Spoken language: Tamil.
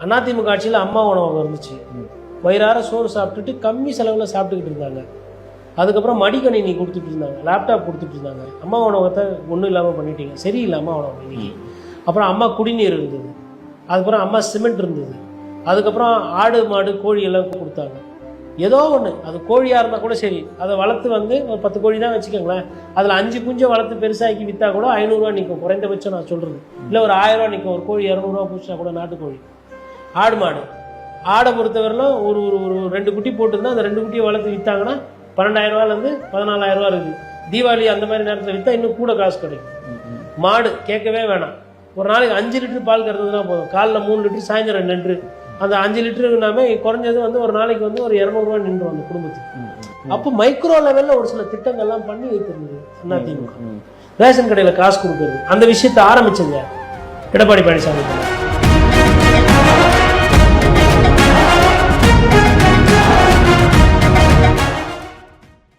அதிமுக ஆட்சியில் அம்மா உணவகம் இருந்துச்சு. வயிறார சோறு சாப்பிட்டுட்டு கம்மி செலவில் சாப்பிட்டுக்கிட்டு இருந்தாங்க. அதுக்கப்புறம் மடிக்கணினி கொடுத்துட்டு இருந்தாங்க, லேப்டாப் கொடுத்துட்டு இருந்தாங்க. அம்மா உணவகத்தை ஒன்றும் இல்லாமல் பண்ணிட்டீங்க, சரியில்லை அம்மா உணவகம் இன்னைக்கு. அப்புறம் அம்மா குடிநீர் இருந்தது, அதுக்கப்புறம் அம்மா சிமெண்ட் இருந்தது, அதுக்கப்புறம் ஆடு மாடு கோழி எல்லாம் கொடுத்தாங்க. ஏதோ ஒன்று, அது கோழியாக இருந்தால் கூட சரி, அதை வளர்த்து வந்து ஒரு 10 கோழி தான் வச்சுக்கோங்களேன், அதில் 5 குஞ்சை வளர்த்து பெருசாக்கி விற்றா கூட 500 ரூபா நிற்கும் குறைந்தபட்சம். நான் சொல்கிறது இல்லை, ஒரு 1000 ரூபா நிற்கும். ஒரு கோழி 200 ரூபா பூச்சினா கூட நாட்டுக்கோழி. ஆடு மாடு, ஆடை பொறுத்தவரையிலும் ஒரு ஒரு 2 குட்டி போட்டுருந்தா அந்த 2 குட்டியை வளர்த்து விற்றாங்கன்னா 12,000 ரூபாயிலேருந்து 14,000 ரூபா இருக்குது. தீபாவளி அந்த மாதிரி நேரத்தில் விற்றா இன்னும் கூட காசு கிடைக்கும். மாடு கேட்கவே வேணாம். ஒரு நாளைக்கு 5 லிட்டர் பால் கறந்ததுன்னா போதும். காலைல 3 லிட்டர், சாயந்தரம் 2 லிட்டரு. அந்த 5 லிட்டருனாமே குறைஞ்சது வந்து ஒரு நாளைக்கு வந்து ஒரு 200 ரூபா நின்றும் அந்த குடும்பத்துக்கு. அப்போ மைக்ரோ லெவலில் ஒரு சில திட்டங்கள்லாம் பண்ணி வைத்திருந்தது அதிமுக. ரேஷன் கடையில் காசு கொடுக்குறது, அந்த விஷயத்தை ஆரம்பிச்சது எடப்பாடி பழனிசாமி.